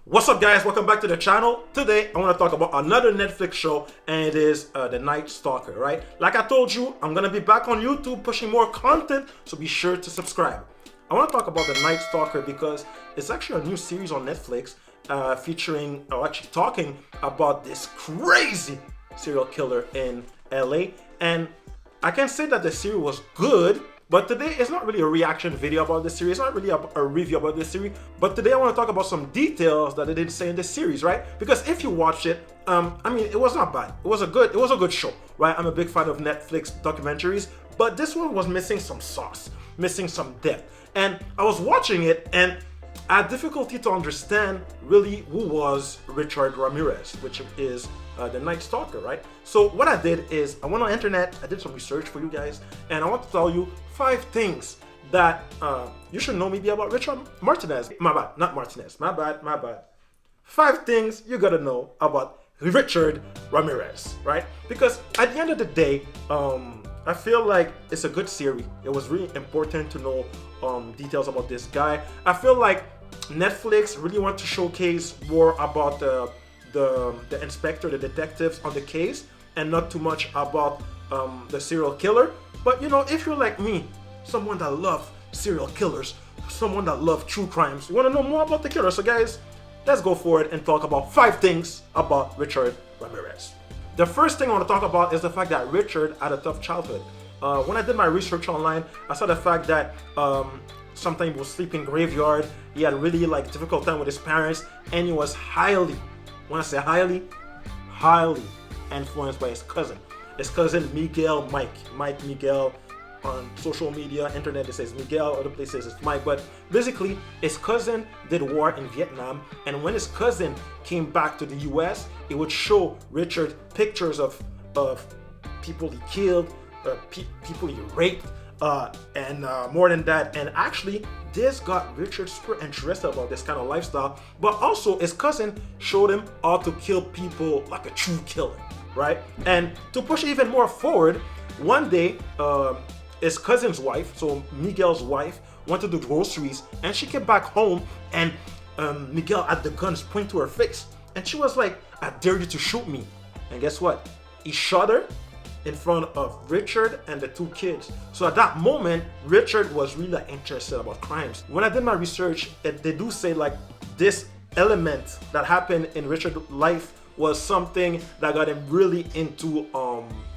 What's up, guys? Welcome back to the channel. Today I want to talk about another Netflix show, and it is The Night Stalker, right? Like I told you, I'm gonna be back on YouTube pushing more content, so be sure to subscribe. I want to talk about The Night Stalker because it's actually a new series on Netflix featuring, or actually talking about this crazy serial killer in LA. And I can say that the series was good, but today it's not really a reaction video about the series. It's not really a review about the series. But today I want to talk about some details that they didn't say in the series, right? Because if you watch it, I mean, it was not bad. It was a good show, right? I'm a big fan of Netflix documentaries, but this one was missing some sauce, missing some depth. And I was watching it, and I had difficulty to understand really who was Richard Ramirez, which is the Night Stalker, right? So what I did is I went on the internet, I did some research for you guys, and I want to tell you 5 things that you should know maybe about Richard Martinez. My bad, not Martinez. My bad. 5 things you gotta know about Richard Ramirez, right? Because at the end of the day, I feel like it's a good series. It was really important to know details about this guy. I feel like Netflix really want to showcase more about the inspector, the detectives on the case, and not too much about the serial killer. But you know, if you're like me, someone that loves serial killers, someone that loves true crimes, you want to know more about the killer. So guys, let's go for it and talk about 5 things about Richard Ramirez. The first thing I want to talk about is the fact that Richard had a tough childhood. When I did my research online, I saw the fact that sometimes he was sleeping graveyard. He had really difficult time with his parents, and he was highly, when I say highly influenced by his cousin. His cousin Miguel, Mike Miguel. On social media, internet, it says Miguel, other places it's Mike. But basically, his cousin did war in Vietnam, and when his cousin came back to the US, it would show Richard pictures of people he killed, people he raped, and more than that. And actually, this got Richard super interested about this kind of lifestyle. But also, his cousin showed him how to kill people like a true killer, right? And to push it even more forward, one day, his cousin's wife, so Miguel's wife, went to the groceries, and she came back home, and Miguel had the guns point to her face, and she was like, "I dare you to shoot me." And guess what? He shot her in front of Richard and the 2 kids. So at that moment, Richard was really interested about crimes. When I did my research, they do say this element that happened in Richard's life was something that got him really into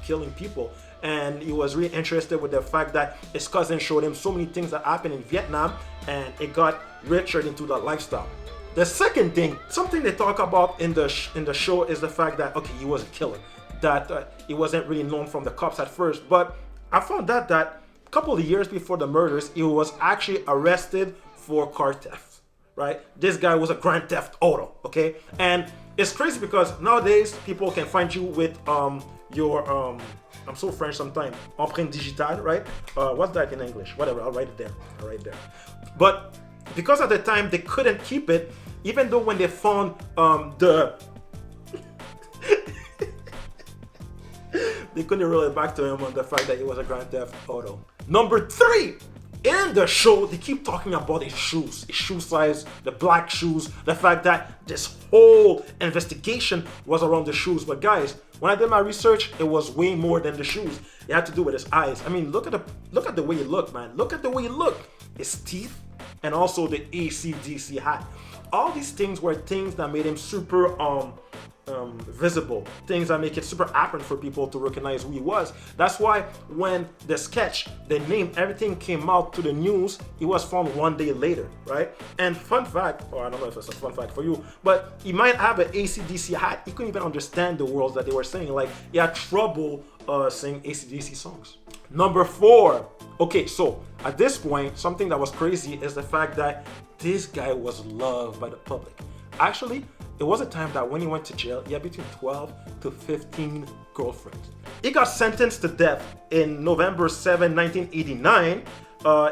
killing people. And he was really interested with the fact that his cousin showed him so many things that happened in Vietnam, and it got Richard into that lifestyle. The second thing, something they talk about in the show, is the fact that, okay, he was a killer, that he wasn't really known from the cops at first, but I found that a couple of years before the murders, he was actually arrested for car theft, right? This guy was a grand theft auto, okay? And it's crazy because nowadays people can find you with your I'm so French sometimes, empreinte digitale, right? What's that in English? Whatever, I'll write it there. But because at the time they couldn't keep it, even though when they found they couldn't roll it back to him on the fact that it was a grand theft auto. Number 3, in the show, they keep talking about his shoes, his shoe size, the black shoes, the fact that this whole investigation was around the shoes. But guys, when I did my research, it was way more than the shoes. It had to do with his eyes. I mean, look at the way he looked, man. Look at the way he looked. His teeth, and also the AC/DC hat. All these things were things that made him super visible, things that make it super apparent for people to recognize who he was. That's why when the sketch, the name, everything came out to the news, he was found 1 day later, right? And fun fact, or I don't know if it's a fun fact for you, but he might have an AC/DC hat. He couldn't even understand the words that they were saying. He had trouble singing AC/DC songs. Number 4. Okay, so at this point, something that was crazy is the fact that this guy was loved by the public. Actually, it was a time that when he went to jail, he had between 12 to 15 girlfriends. He got sentenced to death in November 7, 1989,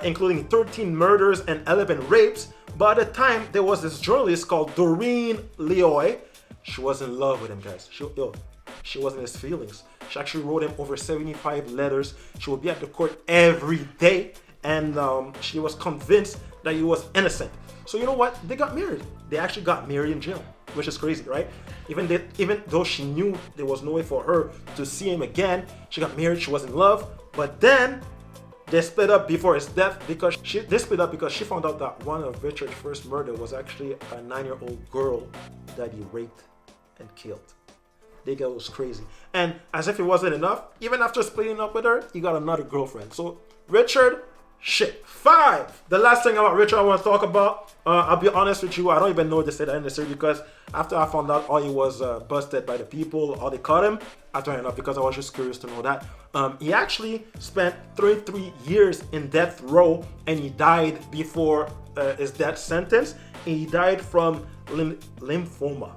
including 13 murders and 11 rapes. But at the time, there was this journalist called Doreen Leoy. She was in love with him, guys. She wasn't his feelings. She actually wrote him over 75 letters. She would be at the court every day, and she was convinced that he was innocent. So you know what? They got married. they actually got married in jail, which is crazy, right? Even though she knew there was no way for her to see him again, she got married, she was in love, but then they split up before his death because they split up because she found out that one of Richard's first murder was actually a 9-year-old girl that he raped and killed. They girl was crazy. And as if it wasn't enough, even after splitting up with her, he got another girlfriend. So Richard, shit. 5. The last thing about Richard I want to talk about, I'll be honest with you, I don't even know this at the end of the series because after I found out all he was busted by the people, all they caught him, I turned it off because I was just curious to know that. He actually spent 33 years in death row and he died before his death sentence. He died from lymphoma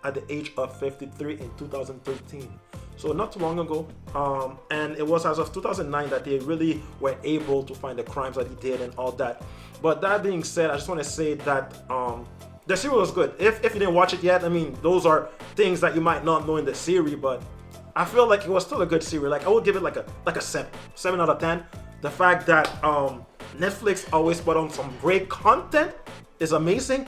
at the age of 53 in 2013. So not too long ago, and it was as of 2009 that they really were able to find the crimes that he did and all that. But that being said, I just want to say that the series was good. If you didn't watch it yet, I mean, those are things that you might not know in the series, but I feel like it was still a good series. Like I would give it like a 7 out of 10. The fact that Netflix always put on some great content is amazing,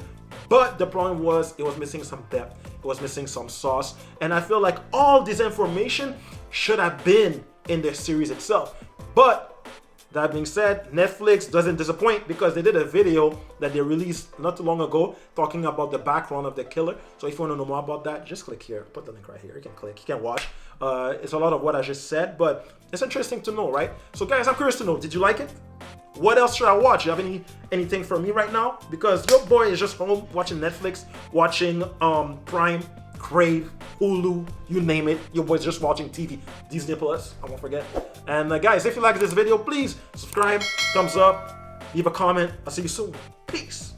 but the problem was it was missing some depth. It was missing some sauce, and I feel like all this information should have been in the series itself. But that being said, Netflix doesn't disappoint because they did a video that they released not too long ago talking about the background of the killer. So if you want to know more about that, just click here. Put the link right here. You can click. You can watch. It's a lot of what I just said, but it's interesting to know, right? So guys, I'm curious to know, did you like it? What else should I watch? You have anything for me right now? Because your boy is just home watching Netflix, watching Prime, Crave, Hulu, you name it. Your boy's just watching TV. Disney Plus, I won't forget. And guys, if you like this video, please subscribe, thumbs up, leave a comment. I'll see you soon. Peace.